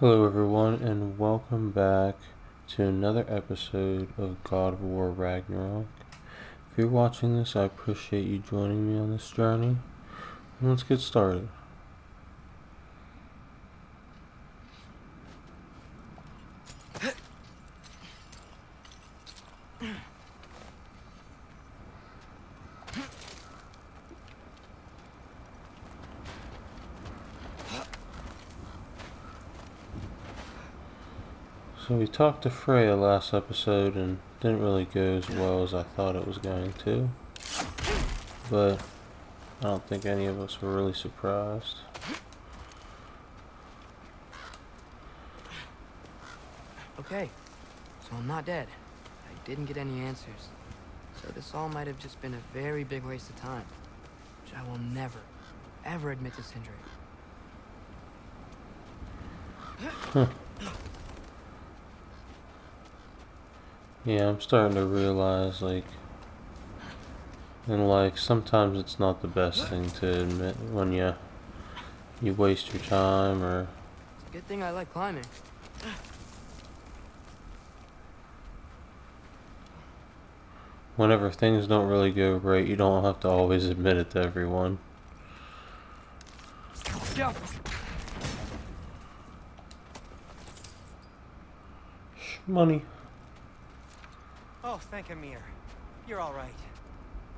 Hello everyone and welcome back to another episode of God of War Ragnarok. If you're watching this, I appreciate you joining me on this journey. And let's get started. So we talked to Freya last episode and didn't really go as well as I thought it was going to. But I don't think any of us were really surprised. Okay, so I'm not dead. I didn't get any answers. So this all might have just been a very big waste of time. Which I will never, ever admit to Sindri. Huh. Yeah, I'm starting to realize, in life, sometimes it's not the best thing to admit when you waste your time, or... It's a good thing I like climbing. Whenever things don't really go right, you don't have to always admit it to everyone. Money. Oh, thank Amir. You're all right.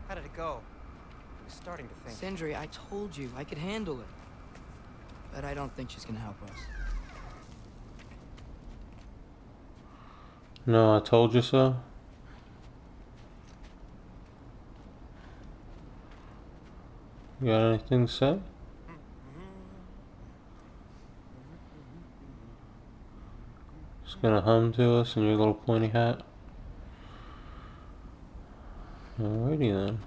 How did it go? I was starting to think. Sindri, I told you I could handle it. But I don't think she's gonna help us. No, I told you so. You got anything to say? Just gonna hum to us in your little pointy hat? Alrighty then.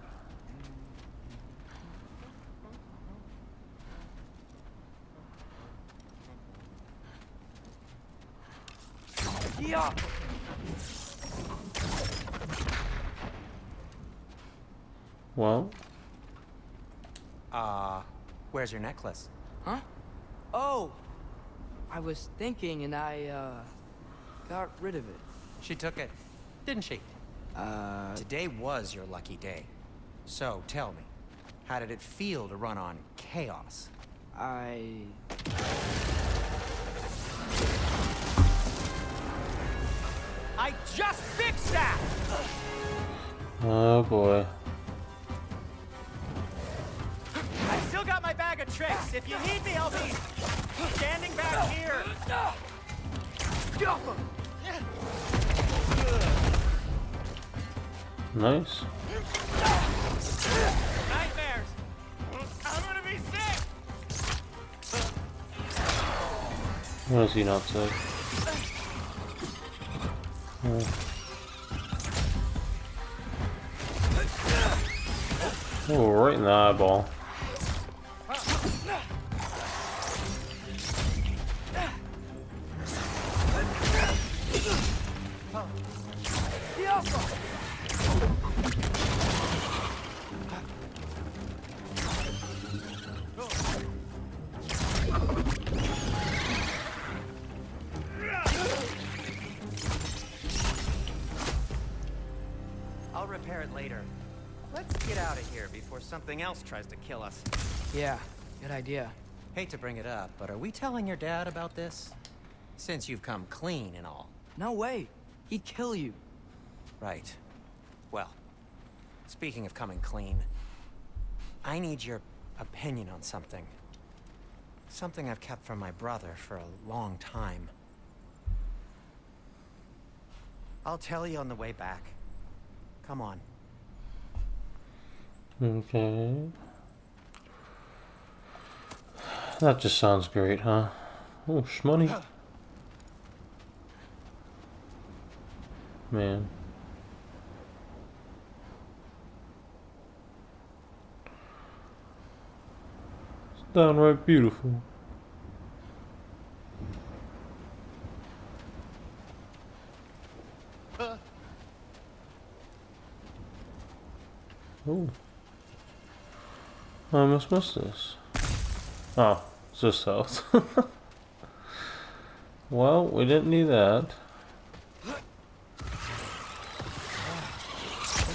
Yeah. Well, Where's your necklace? Huh? Oh! I was thinking and I, got rid of it. She took it, didn't she? Today was your lucky day. So, tell me, how did it feel to run on chaos? I just fixed that! oh boy. I still got my bag of tricks. If you need me, I'll be standing back here. Nice. Nightmares. I'm gonna be sick. What is he not say? Oh, right in the eyeball. I'll repair it later. Let's get out of here before something else tries to kill us. yeah, good idea. Hate to bring it up, but are we telling your dad about this? Since you've come clean and all. No way. He'd kill you. Right. Well, speaking of coming clean, I need your opinion on something. Something I've kept from my brother for a long time. I'll tell you on the way back. Come on. Okay. That just sounds great, huh? Oh, shmoney. Man. It's downright beautiful. Oh. I almost missed this. Oh, it's just health. Well, we didn't need that. Will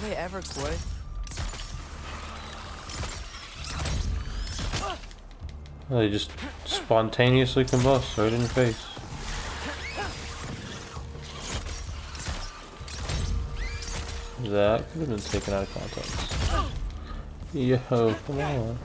they ever quit? They just spontaneously combust right in your face. That could have been taken out of context. Yo, come on.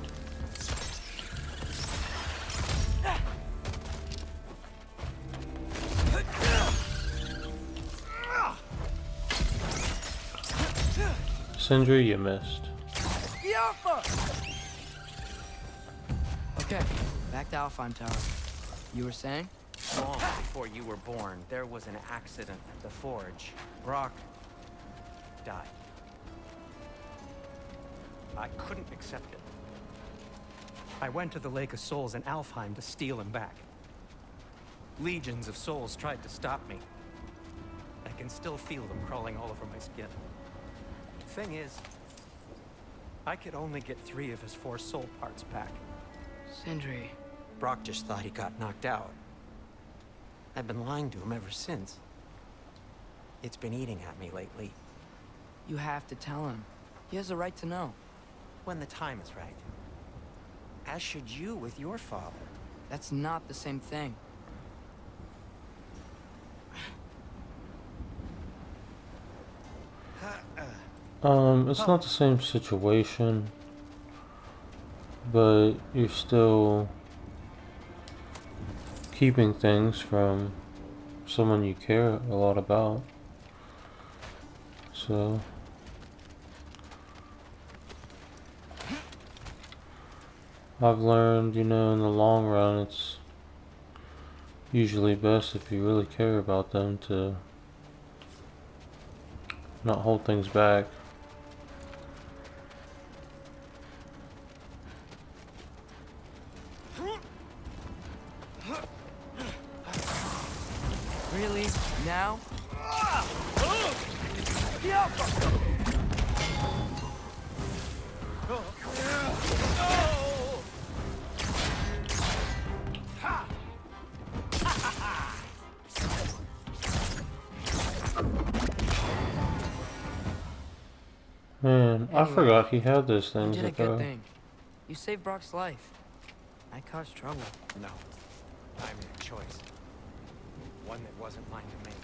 Sindri, you missed. Okay, back to Alfheim Tower. You were saying? Long before you were born, there was an accident at the forge. Brock died. I couldn't accept it. I went to the Lake of Souls in Alfheim to steal him back. Legions of souls tried to stop me. I can still feel them crawling all over my skin. The thing is, I could only get 3 of his 4 soul parts back. Sindri. Brock just thought he got knocked out. I've been lying to him ever since. It's been eating at me lately. You have to tell him. He has a right to know. When the time is right. As should you with your father. That's not the same thing. It's not the same situation, but you're still keeping things from someone you care a lot about. So I've learned, you know, in the long run, it's usually best if you really care about them to not hold things back. Really? Now? Man, I Anyway, forgot he had those You things did a to good throw. thing. You saved Brock's life. I caused trouble. No. I made a choice. One that wasn't mine to make.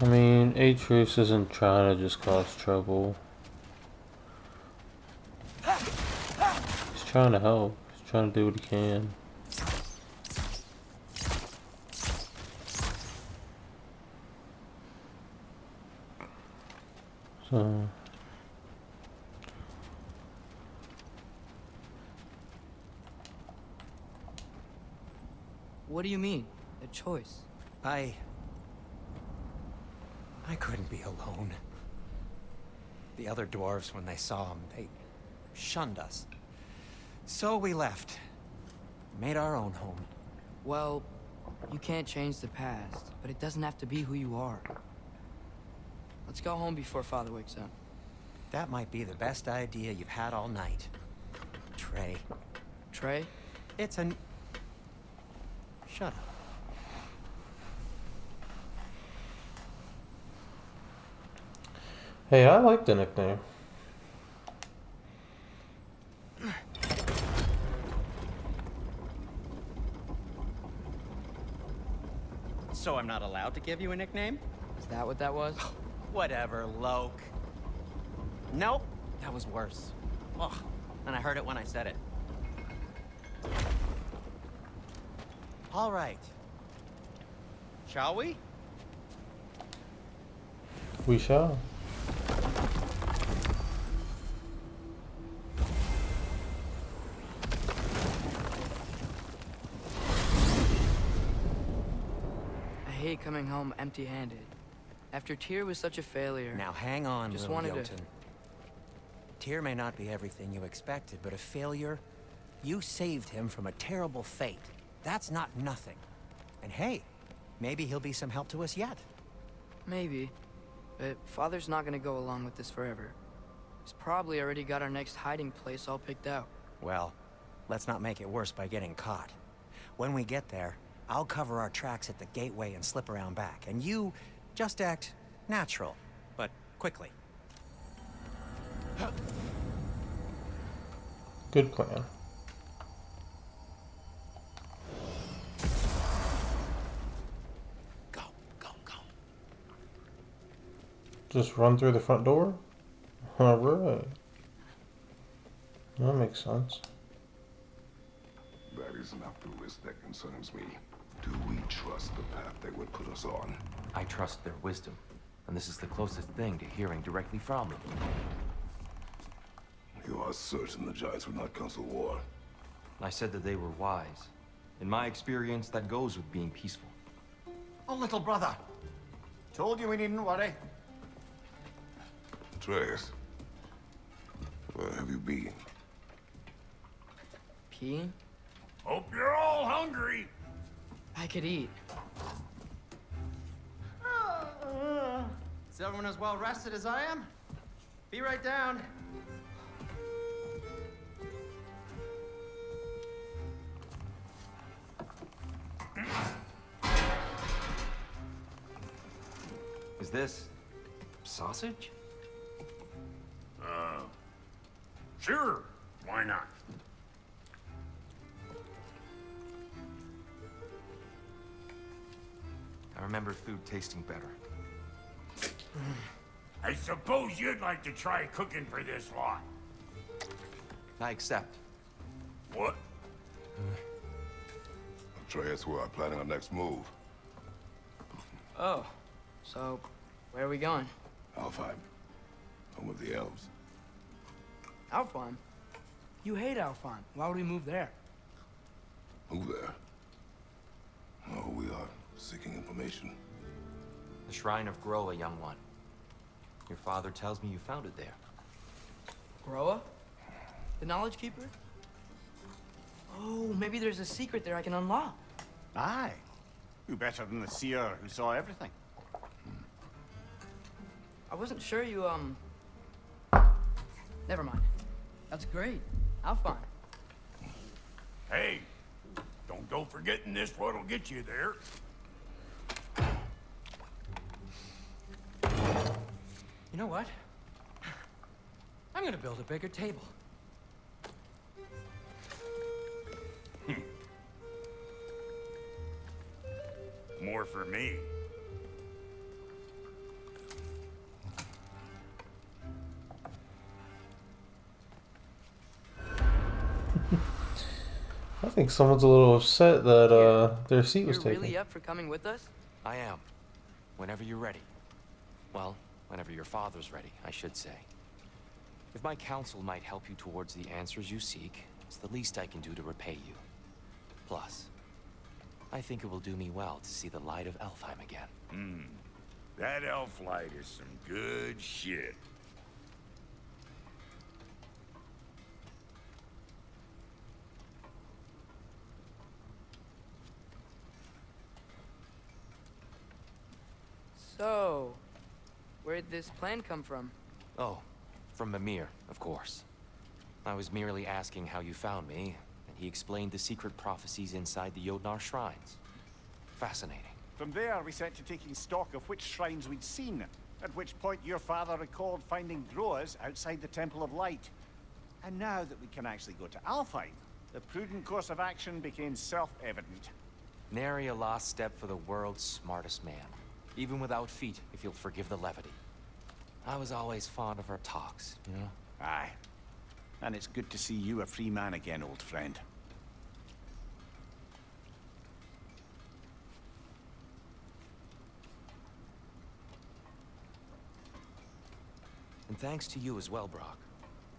I mean, Atreus isn't trying to just cause trouble. He's trying to help. He's trying to do what he can. So What do you mean? A choice? I couldn't be alone. The other dwarves, when they saw him, they shunned us. So we left. Made our own home. Well, you can't change the past, but it doesn't have to be who you are. Let's go home before Father wakes up. That might be the best idea you've had all night. Trey. Trey? It's an... Shut up. hey, I like the nickname. So I'm not allowed to give you a nickname? Is that what that was? Whatever, Loke. Nope, that was worse. Ugh, and I heard it when I said it. All right. Shall we? We shall. I hate coming home empty-handed. After Tyr was such a failure. Now hang on, Just little wanted to- Jotun. Tyr may not be everything you expected, but a failure? You saved him from a terrible fate. That's not nothing. And hey, maybe he'll be some help to us yet. Maybe. But Father's not gonna go along with this forever. He's probably already got our next hiding place all picked out. Well, let's not make it worse by getting caught. When we get there, I'll cover our tracks at the gateway and slip around back. And you just act natural, but quickly. Good plan. Go, go, go. Just run through the front door? Alright. That makes sense. That is not the risk that concerns me. Do we trust the path they would put us on? I trust their wisdom, and this is the closest thing to hearing directly from them. You are certain the Giants would not counsel war? I said that they were wise. In my experience, that goes with being peaceful. Oh, little brother. Told you we needn't worry. Atreus, where have you been? Peeing? Hope you're all hungry. I could eat. Is everyone as well rested as I am? Be right down. Is this sausage? Sure. Why not? I remember food tasting better. I suppose you'd like to try cooking for this lot. I accept. What? Atreus, we are planning our next move. Oh. So, where are we going? Alfheim, home of the elves. Alfheim? You hate Alfheim. Why would we move there? Who there? Oh, we are seeking information. The Shrine of Groa, young one. Your father tells me you found it there. Groa? The Knowledge Keeper? Oh, maybe there's a secret there I can unlock. Aye. Who better than the seer who saw everything? I wasn't sure you, Never mind. That's great. Alfheim. Hey, don't go forgetting this what'll get you there. You know what? I'm gonna build a bigger table. More for me. I think someone's a little upset that their seat was You're taken. really up for coming with us? I am. Whenever you're ready. Well, whenever your father's ready, I should say. If my counsel might help you towards the answers you seek, it's the least I can do to repay you. Plus, I think it will do me well to see the light of Alfheim again. That elf light is some good shit. So, where'd this plan come from? Oh, from Mimir, of course. I was merely asking how you found me, and he explained the secret prophecies inside the Jotnar shrines. Fascinating. From there, we set to taking stock of which shrines we'd seen, at which point your father recalled finding Groas outside the Temple of Light. And now that we can actually go to Alfheim, the prudent course of action became self-evident. Nary a lost step for the world's smartest man. Even without feet, if you'll forgive the levity. I was always fond of our talks, you know? Aye. And it's good to see you a free man again, old friend. And thanks to you as well, Brock.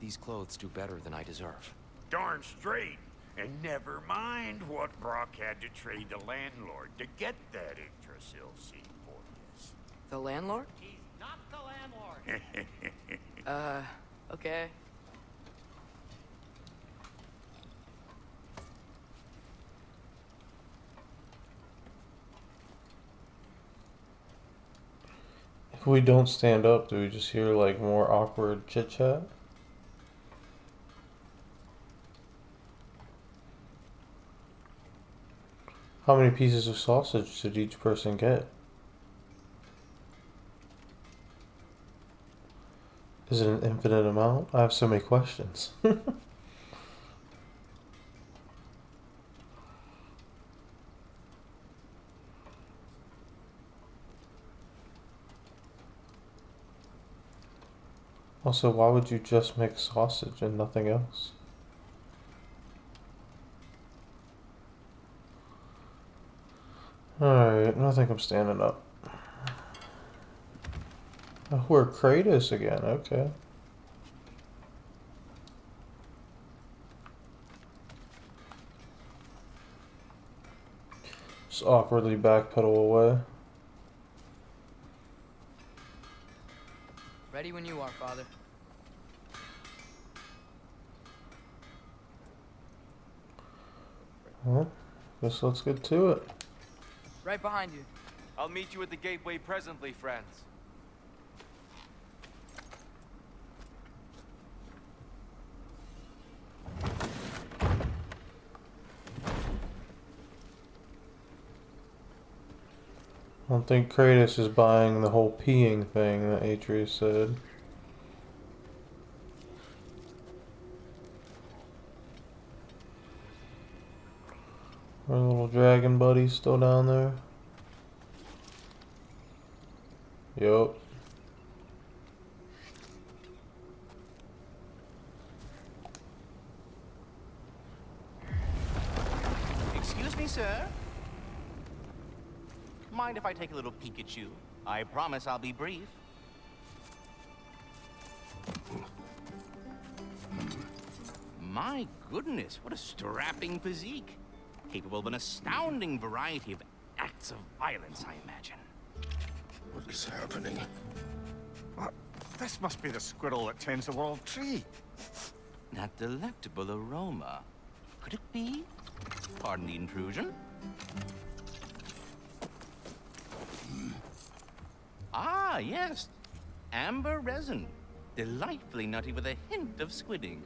These clothes do better than I deserve. Darn straight. And never mind what Brock had to trade the landlord to get that Yggdrasil seat for us. The landlord? He's not the landlord. Okay. If we don't stand up, do we just hear like more awkward chit chat? How many pieces of sausage did each person get? Is it an infinite amount? I have so many questions. Also, why would you just make sausage and nothing else? Alright, I think I'm standing up. Oh, we're Kratos again, okay. Just awkwardly backpedal away. Ready when you are, Father. Well, guess let's get to it. Right behind you. I'll meet you at the gateway presently, friends. I don't think Kratos is buying the whole peeing thing that Atreus said. Our little dragon buddy's still down there. Yup. Excuse me, sir. Mind if I take a little peek at you? I promise I'll be brief. My goodness, what a strapping physique. Capable of an astounding variety of acts of violence, I imagine. What is happening? What? This must be the squirrel that tends the world tree. That delectable aroma. Could it be? Pardon the intrusion. Ah, yes. Amber resin. Delightfully nutty with a hint of squidding.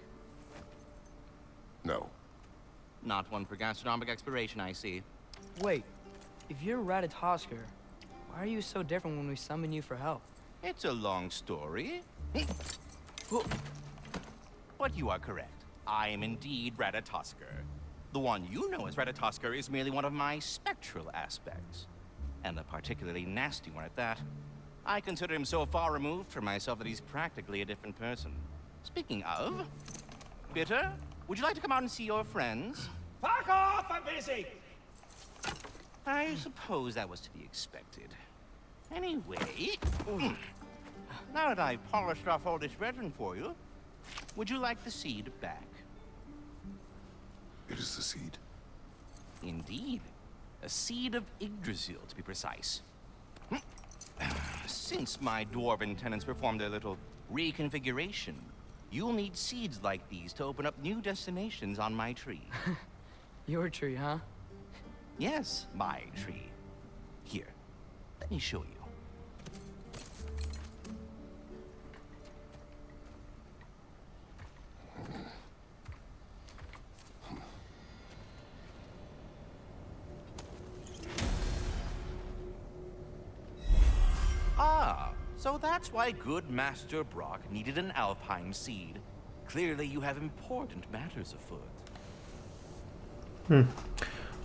No. Not one for gastronomic exploration, I see. Wait, if you're Ratatosker, why are you so different when we summon you for help? It's a long story. But you are correct. I am indeed Ratatosker. The one you know as Ratatosker is merely one of my spectral aspects. And a particularly nasty one at that. I consider him so far removed from myself that he's practically a different person. Speaking of... Bitter, would you like to come out and see your friends? Fuck off! I'm busy! I suppose that was to be expected. Anyway... Now that I've polished off all this resin for you, would you like the seed back? It is the seed. Indeed. A seed of Yggdrasil, to be precise. Since my dwarven tenants performed their little reconfiguration, you'll need seeds like these to open up new destinations on my tree. Your tree, huh? Yes, my tree. Here, let me show you. Ah, so that's why good Master Brock needed an Alfheim seed. Clearly you have important matters afoot.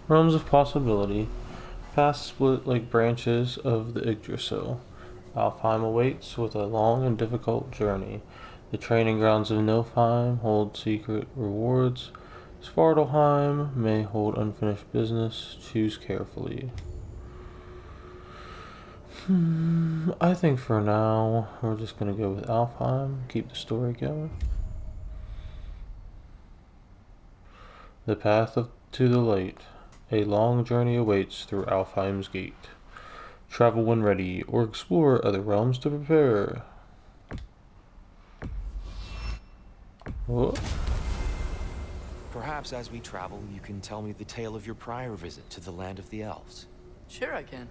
Realms of possibility. Paths split like branches of the Yggdrasil. Alfheim awaits with a long and difficult journey. The training grounds of Nilfheim hold secret rewards. Svartalfheim may hold unfinished business. Choose carefully. I think for now, we're just gonna go with Alfheim, keep the story going. The path to the light. A long journey awaits through Alfheim's gate. Travel when ready, or explore other realms to prepare. Whoa. Perhaps as we travel, you can tell me the tale of your prior visit to the land of the elves. Sure I can.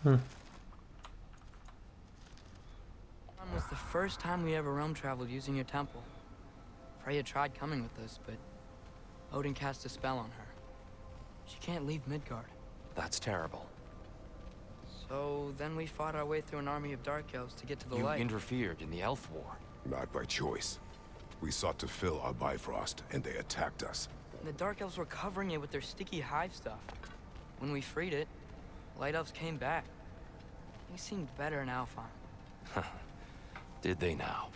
Hmm. Was the first time we ever realm traveled using your temple. Freya tried coming with us, but Odin cast a spell on her. She can't leave Midgard. That's terrible. So then we fought our way through an army of dark elves to get to the You light. interfered in the elf war. Not by choice. We sought to fill our Bifrost, and they attacked us. The dark elves were covering it with their sticky hive stuff. When we freed it, light elves came back. They seemed better in Alfheim. Did they now?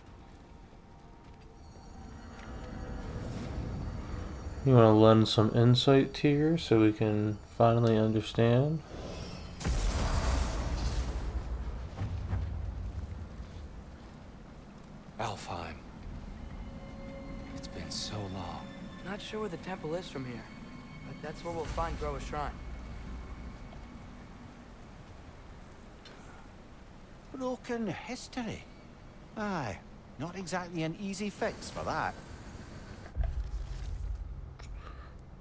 You want to lend some insight here so we can finally understand? Alfheim. It's been so long. Not sure where the temple is from here, but that's where we'll find Groa's shrine. Broken history. Aye, not exactly an easy fix for that.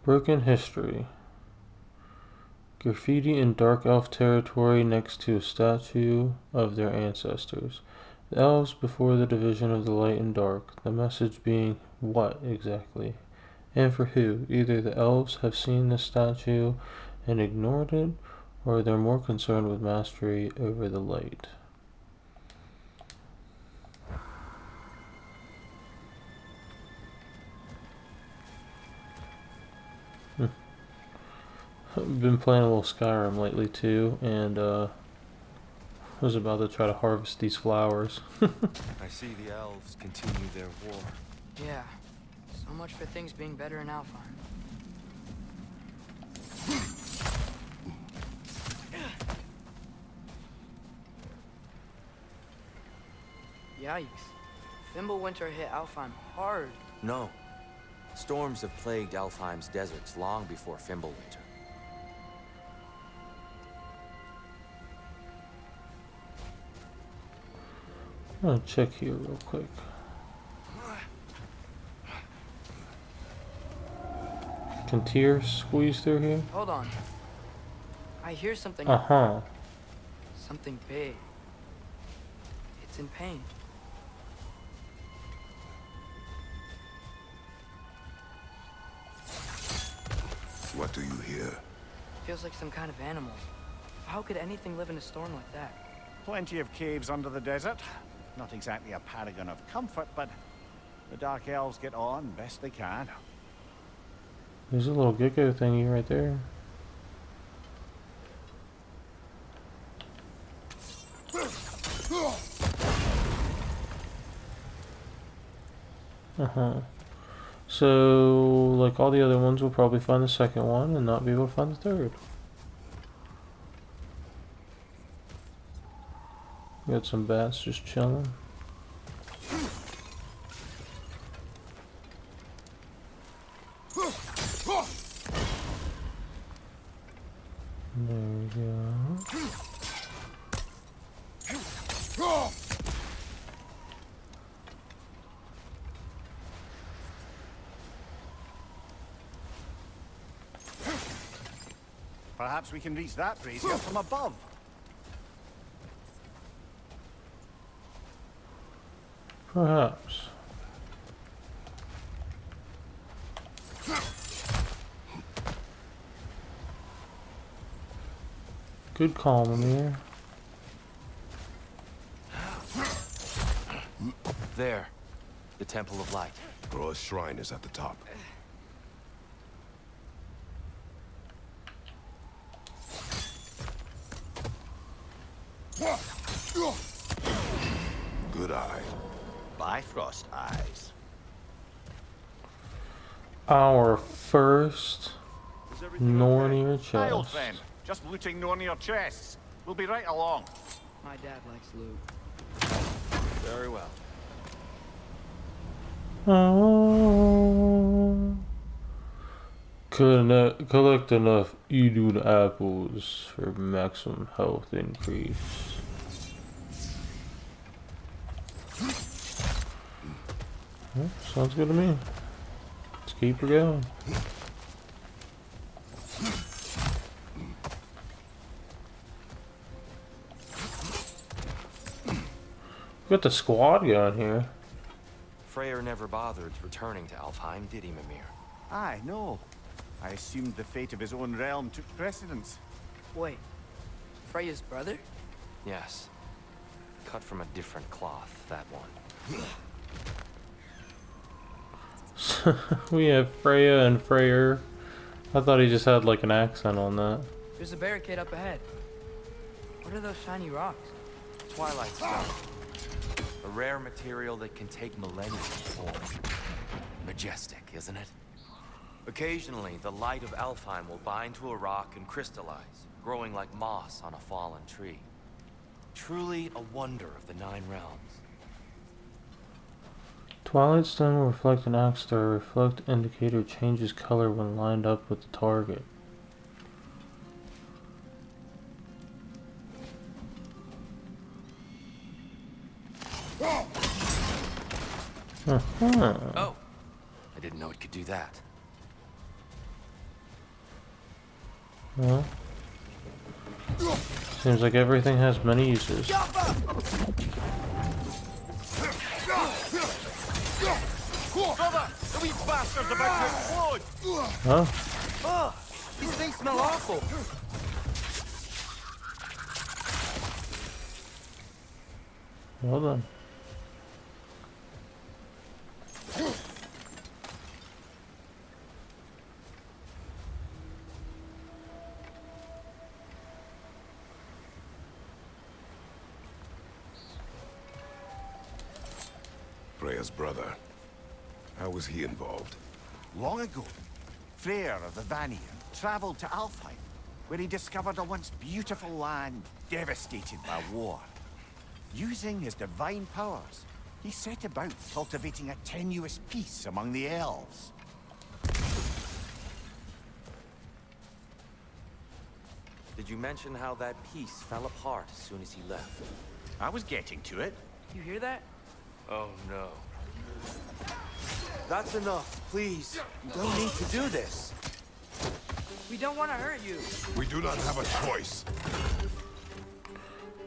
Broken history. Graffiti in Dark Elf territory next to a statue of their ancestors. The elves before the division of the light and dark. The message being what exactly? And for who? Either the elves have seen the statue and ignored it, or they're more concerned with mastery over the light. I've been playing a little Skyrim lately too, and was about to try to harvest these flowers. I see the elves continue their war. Yeah, so much for things being better in Alfheim. Yikes. Fimbulwinter hit Alfheim hard. No. Storms have plagued Alfheim's deserts long before Fimbulwinter. I'm gonna check here real quick. Can tears squeeze through here? Hold on. I hear something. Uh-huh. Something big. It's in pain. What do you hear? Feels like some kind of animal. How could anything live in a storm like that? Plenty of caves under the desert. Not exactly a paragon of comfort, but the Dark Elves get on best they can. There's a little gecko thingy right there. Uh-huh. So, like all the other ones, we'll probably find the second one and not be able to find the third. Got some bats just chilling. There we go. Perhaps we can reach that brazier from above. Perhaps. Good call, Mimir. There. The Temple of Light. Groa's shrine is at the top. Good eye. Bifrost eyes. Our first Nornir Aye, old chest. friend. Just looting Nornir chests. We'll be right along. My dad likes loot. Very well. Collect enough Edun apples for maximum health increase. Well, sounds good to me. Let's keep her going. We got the squad going here. Freyr never bothered returning to Alfheim, did he, Mimir? Aye, no. I assumed the fate of his own realm took precedence. Wait, Freya's brother? Yes. Cut from a different cloth, that one. We have Freya and Freyr. I thought he just had like an accent on that. There's a barricade up ahead. What are those shiny rocks? Twilight stone. A rare material that can take millennia to form. Majestic, isn't it? Occasionally, the light of Alfheim will bind to a rock and crystallize, growing like moss on a fallen tree. Truly a wonder of the Nine Realms. Twilight stone will reflect an axe star. Reflect indicator changes color when lined up with the target. Oh! I didn't know it could do that. Well, seems like everything has many uses. Brother, the wee bastard's about to explode! Huh? Oh, these things smell awful. Well done. Freya's brother. How was he involved? Long ago, Freyr of the Vanir traveled to Alfheim, where he discovered a once beautiful land devastated by war. Using his divine powers, he set about cultivating a tenuous peace among the elves. Did you mention how that piece fell apart as soon as he left? I was getting to it. You hear that? Oh no. That's enough, please. You don't need to do this. We don't want to hurt you. We do not have a choice.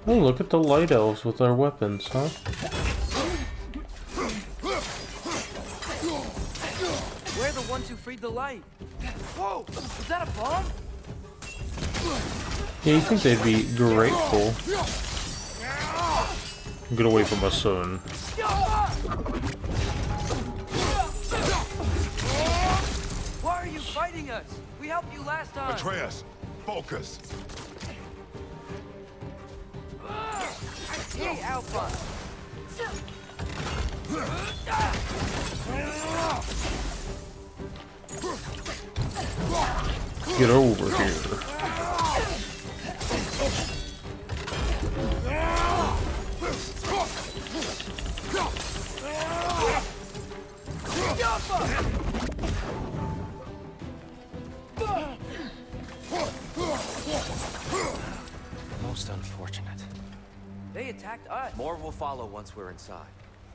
Oh, look at the light elves with their weapons, huh? We're the ones who freed the light. Whoa! Is that a bomb? Yeah, you think they'd be grateful. Get away from my son. Why are you fighting us? We helped you last time. Atreus, focus. Hey, Alpha. Get over here. Most unfortunate. They attacked us. More will follow once we're inside.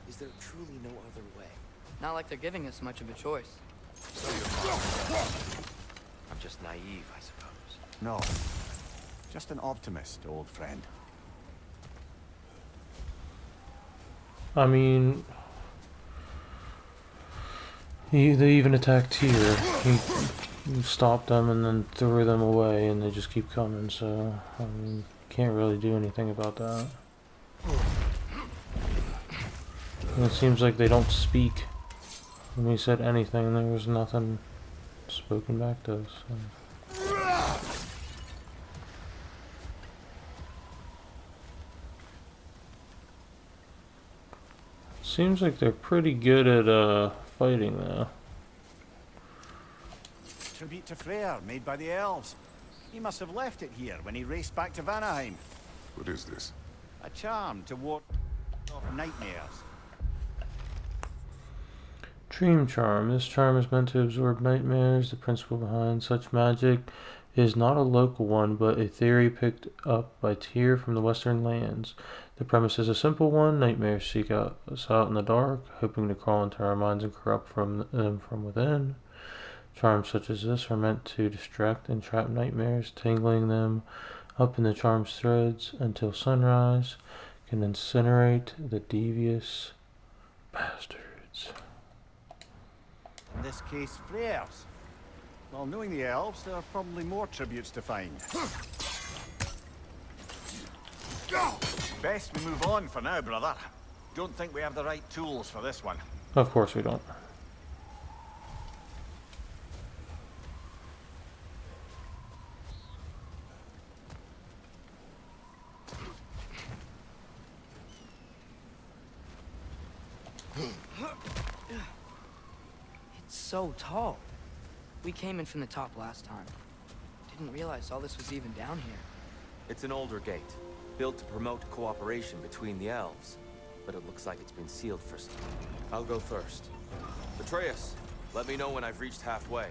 Is there truly no other way? Not like they're giving us much of a choice. So you're fine. I'm just naive, I suppose. No, just an optimist, old friend. I mean, they even attacked here. He stopped them and then threw them away, and they just keep coming. So I mean, can't really do anything about that. And it seems like they don't speak. When we said anything, there was nothing spoken back to us. So. Seems like they're pretty good at fighting though. Tribute to Freyr, made by the elves. He must have left it here when he raced back to Vanaheim. What is this? A charm to ward off nightmares. Dream charm. This charm is meant to absorb nightmares. The principle behind such magic is not a local one, but a theory picked up by Tyr from the Western lands. The premise is a simple one. Nightmares seek us out in the dark, hoping to crawl into our minds and corrupt them from within. Charms such as this are meant to distract and trap nightmares, tangling them up in the charm's threads until sunrise. can incinerate the devious bastards. In this case, flares. Well, knowing the elves, there are probably more tributes to find. Best we move on for now, brother. Don't think we have the right tools for this one. Of course we don't. It's so tall. We came in from the top last time. Didn't realize all this was even down here. It's an older gate, built to promote cooperation between the elves. But it looks like it's been sealed for some. I'll go first. Atreus, let me know when I've reached halfway.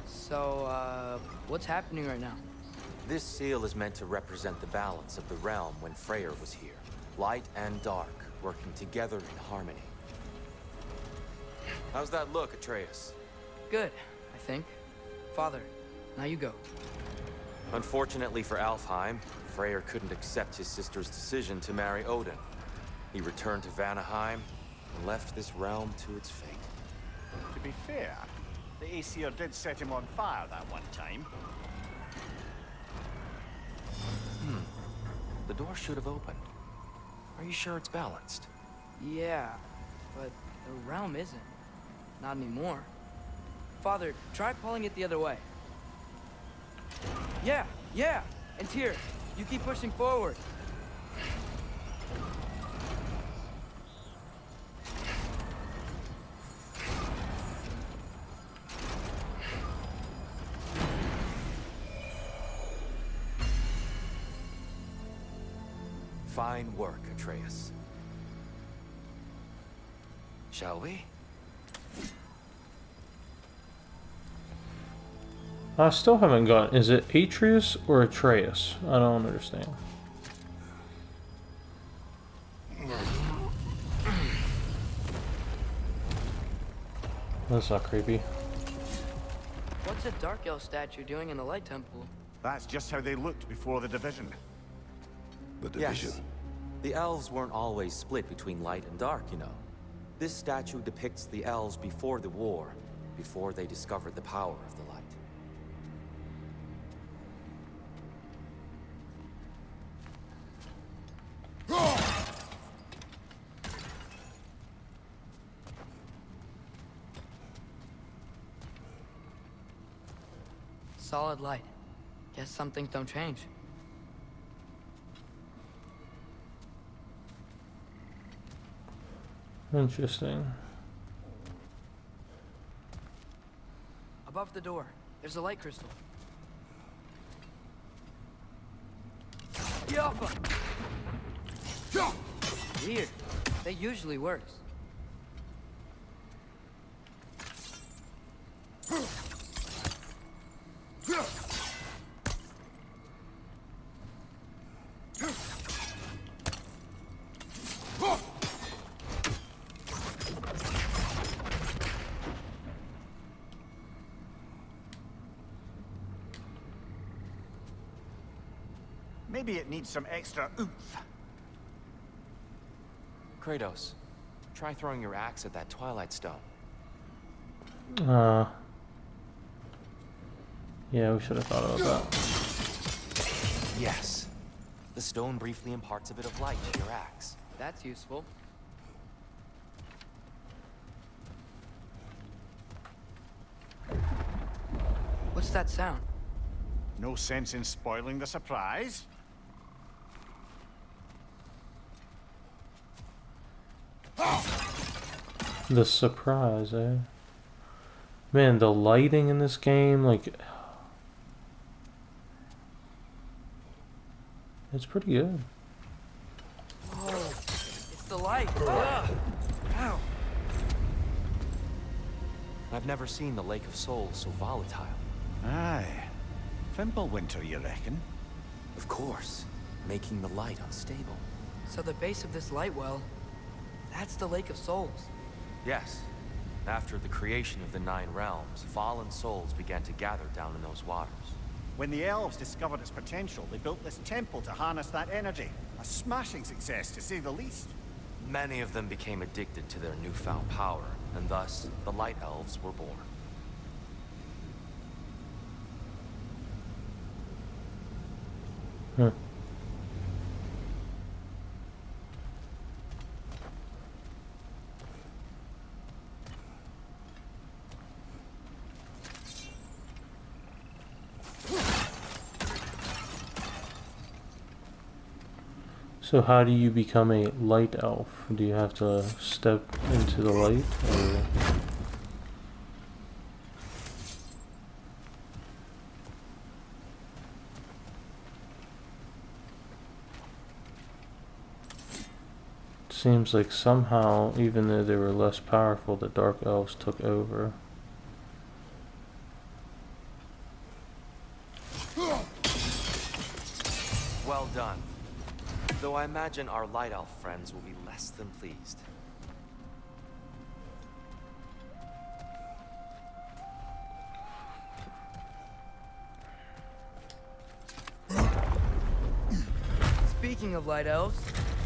So, what's happening right now? This seal is meant to represent the balance of the realm when Freyr was here. Light and dark, working together in harmony. How's that look, Atreus? Good, I think. Father, now you go. Unfortunately for Alfheim, Freyr couldn't accept his sister's decision to marry Odin. He returned to Vanaheim and left this realm to its fate. To be fair, the Aesir did set him on fire that one time. The door should have opened. Are you sure it's balanced? Yeah, but the realm isn't. Not anymore. Father, try pulling it the other way. Yeah! And here, you keep pushing forward. Fine work, Atreus. Shall we? I still haven't gotten. Is it Atreus or Atreus? I don't understand. That's not creepy. What's a Dark Elf statue doing in the Light Temple? That's just how they looked before the division. The division. Yes. The elves weren't always split between light and dark, you know. This statue depicts the elves before the war, before they discovered the power of the light. Solid light. Guess some things don't change. Interesting. Above the door, there's a light crystal. Yappa! Weird. That usually works. Maybe it needs some extra oomph. Kratos, try throwing your axe at that Twilight Stone. Yeah, we should have thought about that. Yes. The stone briefly imparts a bit of light to your axe. That's useful. What's that sound? No sense in spoiling the surprise. The surprise, eh? Man, the lighting in this game, like... It's pretty good. Oh, it's the light. Ugh. Ow. I've never seen the Lake of Souls so volatile. Aye. Fimbulwinter, you reckon? Of course, making the light unstable. So the base of this light well, that's the Lake of Souls. Yes. After the creation of the Nine Realms, fallen souls began to gather down in those waters. When the elves discovered its potential, they built this temple to harness that energy. A smashing success, to say the least. Many of them became addicted to their newfound power, and thus the Light Elves were born. Hmm. So how do you become a light elf? Do you have to step into the light, or? Seems like somehow, even though they were less powerful, the dark elves took over. Well done. Though I imagine our Light Elf friends will be less than pleased. Speaking of light elves,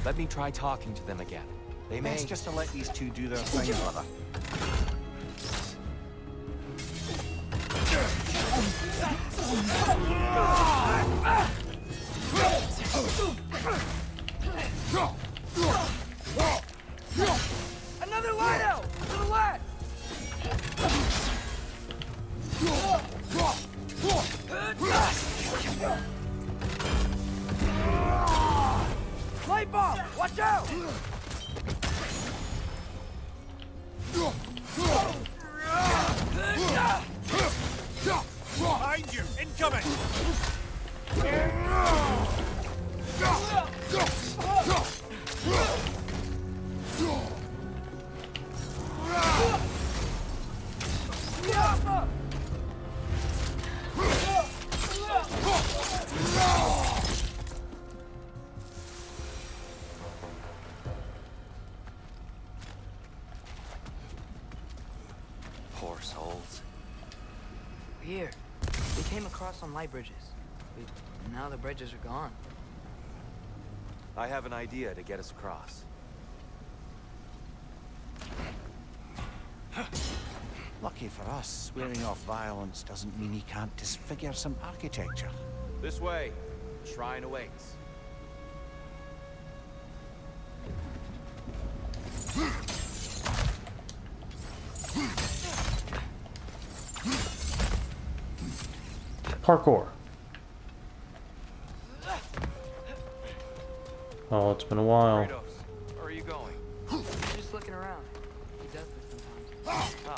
Let me try talking to them again. They may... Best just to let these two do their thing, brother. another light elf to the left. Light bulb, watch out! Behind you! Incoming! Poor souls. Here, we came across some light bridges. Now the bridges are gone. I have an idea to get us across. Lucky for us, swearing off violence doesn't mean he can't disfigure some architecture. This way. The shrine awaits. Parkour. Oh, it's been a while. Kratos, where are you going? Just looking around. He does this sometimes. Oh,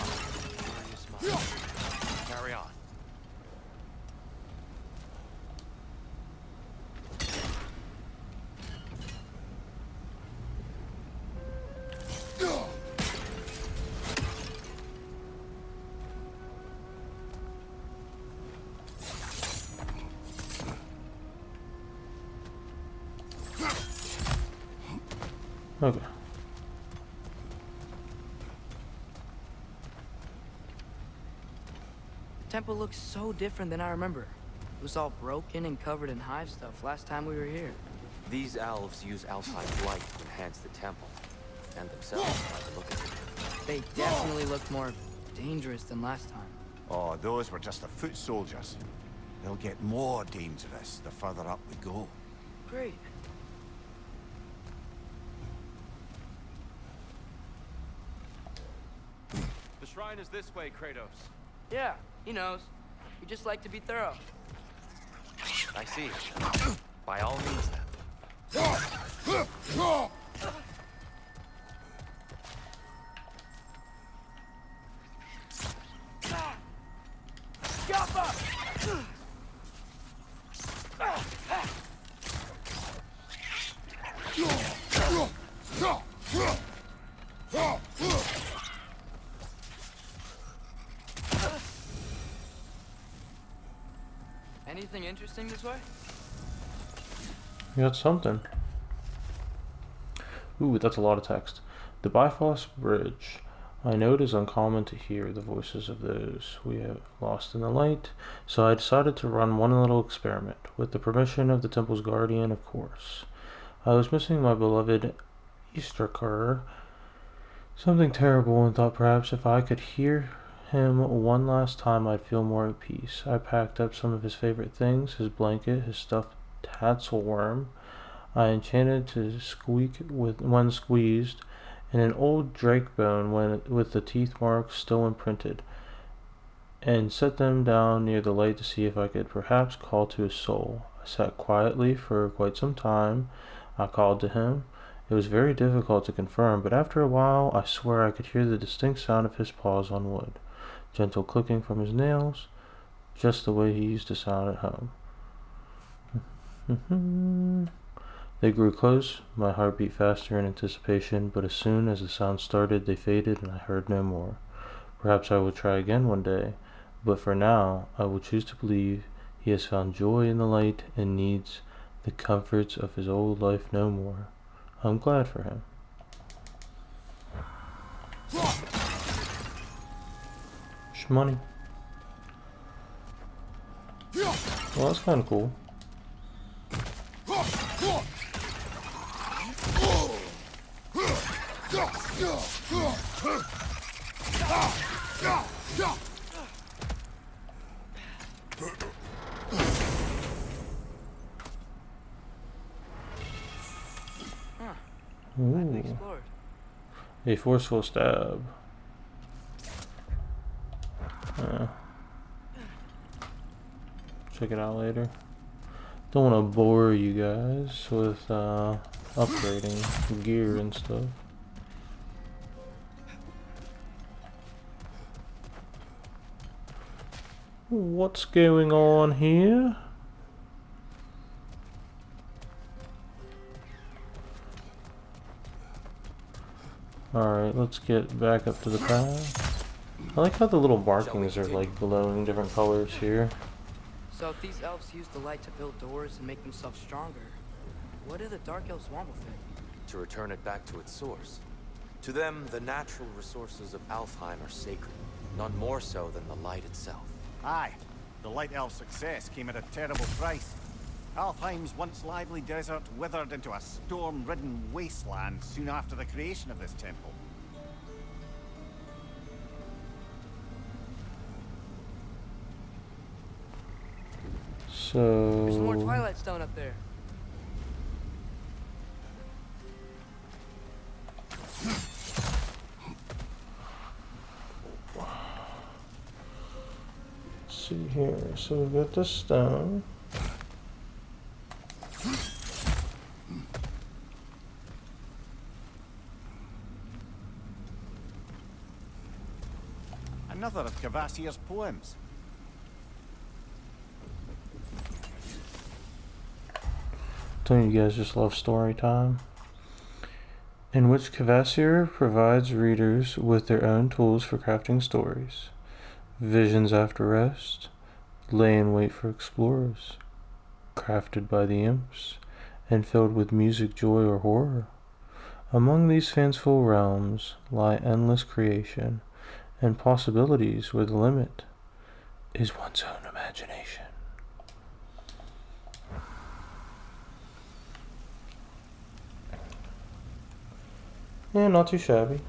where are you smiling? Carry on. Okay. The temple looks so different than I remember. It was all broken and covered in hive stuff last time we were here. These elves use outside light to enhance the temple, and themselves by the look of it. They definitely looked more dangerous than last time. Oh, those were just the foot soldiers. They'll get more dangerous the further up we go. Great. The shrine is this way, Kratos. Yeah, he knows. We just like to be thorough. I see. By all means, then. Anything interesting this way? You got something. Ooh, that's a lot of text. The Bifrost Bridge. I know it is uncommon to hear the voices of those we have lost in the light, so I decided to run one little experiment, with the permission of the temple's guardian, of course. I was missing my beloved Easter cur. Something terrible, and thought perhaps if I could hear him one last time I'd feel more at peace. I packed up some of his favorite things, his blanket, his stuffed tatzelworm I enchanted to squeak when squeezed, and an old drake bone with the teeth marks still imprinted, and set them down near the light to see if I could perhaps call to his soul. I sat quietly for quite some time. I called to him. It was very difficult to confirm, but after a while I swear I could hear the distinct sound of his paws on wood, gentle clicking from his nails, just the way he used to sound at home. They grew close, my heart beat faster in anticipation, but as soon as the sound started they faded and I heard no more. Perhaps I will try again one day, but for now I will choose to believe he has found joy in the light and needs the comforts of his old life no more. I'm glad for him. Shmoney. Well, that's kind of cool. Ooh. A forceful stab. Check it out later. Don't want to bore you guys with upgrading gear and stuff. What's going on here? Alright, let's get back up to the path. I like how the little markings are like glowing different colors here. So if these elves use the light to build doors and make themselves stronger, what do the dark elves want with it? To return it back to its source. To them, the natural resources of Alfheim are sacred, none more so than the light itself. Aye, the Light Elf's success came at a terrible price. Alfheim's once lively desert withered into a storm-ridden wasteland soon after the creation of this temple. So... There's more Twilight Stone up there. Let's see here. So we've got the stone. Another of Kvasir's poems. Don't you guys just love story time? In which Kvasir provides readers with their own tools for crafting stories. Visions after rest, lay in wait for explorers, crafted by the imps, and filled with music, joy, or horror. Among these fanciful realms lie endless creation, and possibilities where the limit is one's own imagination. Yeah, not too shabby.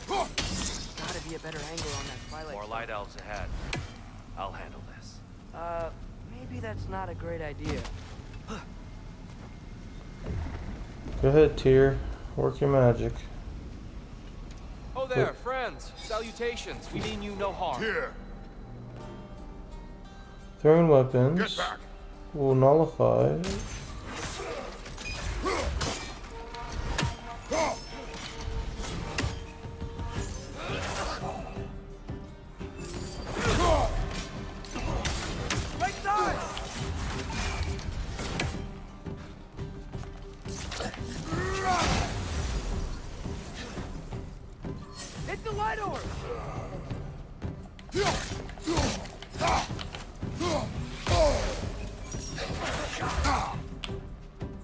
Gotta be a better angle on that Twilight More Stone. light elves ahead. I'll handle this. Maybe that's not a great idea. Go ahead, Tyr. Work your magic. Oh there, friends. Salutations. We mean you no harm. Here, Thrown weapons get back. will nullify. Right side! Hit the light orb!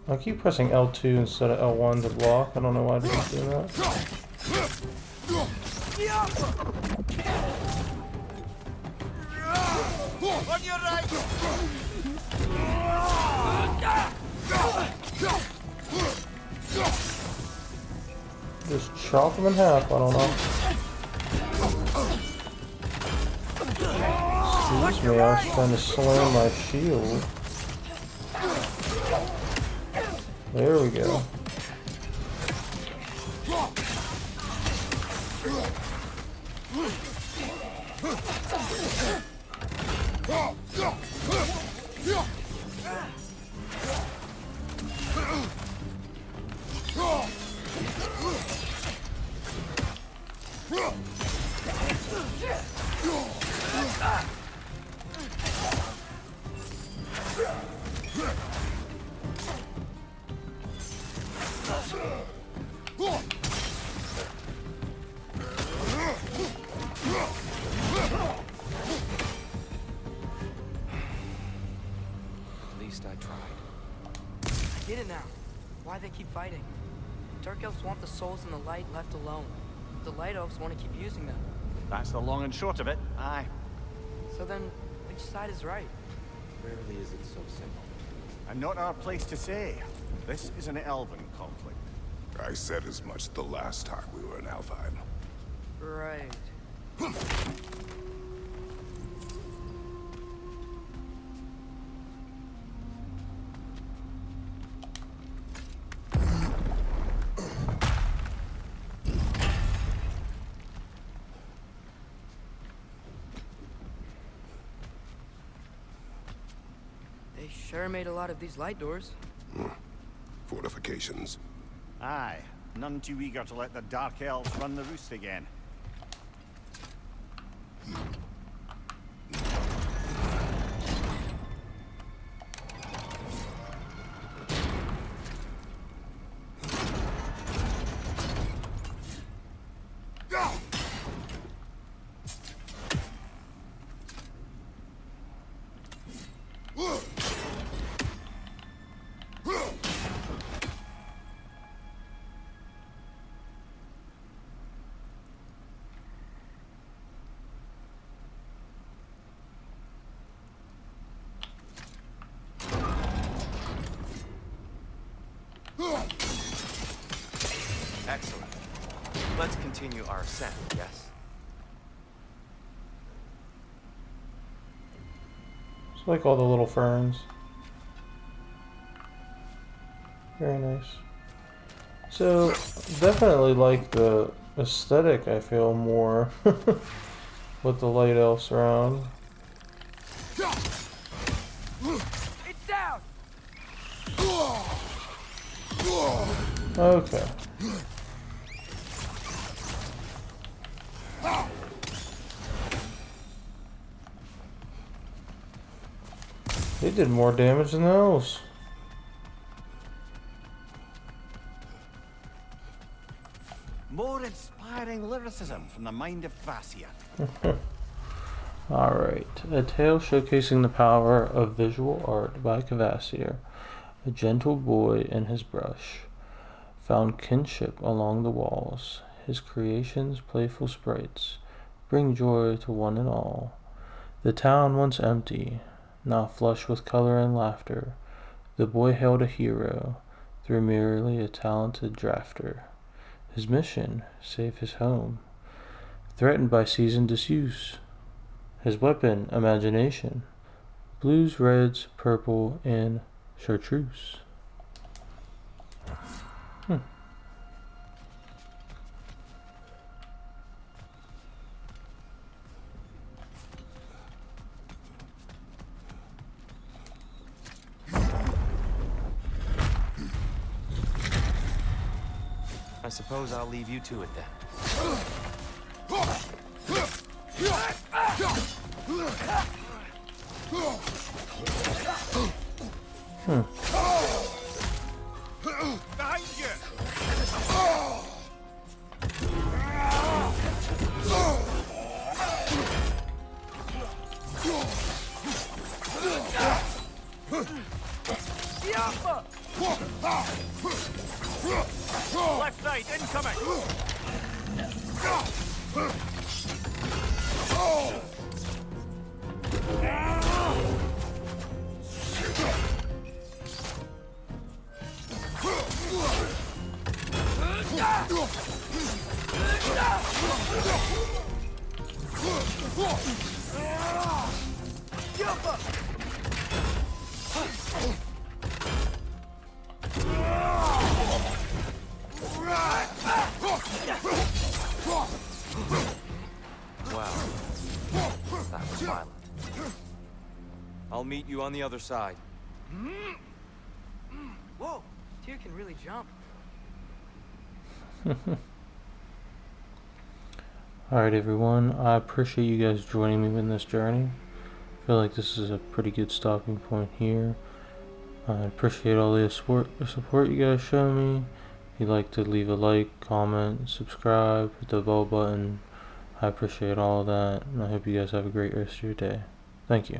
I keep pressing L2 instead of L1 to block. I don't know why I didn't do that. On your right! Just chop him in half, I don't know. Excuse me, I was trying to slam my shield. There we go. At least I tried. I get it now. Why they keep fighting. Dark elves want the souls in the light left alone. The light elves want to keep using them. That's the long and short of it. Aye. So then, which side is right? Rarely is it so simple. And not our place to say. This is an elven conflict. I said as much the last time we were in Alfheim. Right. They sure made a lot of these light doors. Fortifications. Aye. None too eager to let the Dark Elves run the roost again. Excellent. Let's continue our ascent, yes? It's like all the little ferns. Very nice. So, definitely like the aesthetic, I feel, more with the light elves around. It's down! Okay. They did more damage than the elves. More inspiring lyricism from the mind of Vassia. Alright, a tale showcasing the power of visual art by Cavassier. A gentle boy and his brush found kinship along the walls. His creations, playful sprites, bring joy to one and all. The town once empty, now flush with color and laughter. The boy hailed a hero, through merely a talented drafter. His mission, save his home, threatened by seasoned disuse. His weapon, imagination, blues, reds, purple, and chartreuse. I suppose I'll leave you to it then. Behind you! Left side, incoming! Wow. That was violent. I'll meet you on the other side. Whoa, Tyr can really jump. Alright everyone, I appreciate you guys joining me in this journey. I feel like this is a pretty good stopping point here. I appreciate all the support you guys show me. If you'd like to leave a like, comment, subscribe, hit the bell button. I appreciate all of that, and I hope you guys have a great rest of your day. Thank you.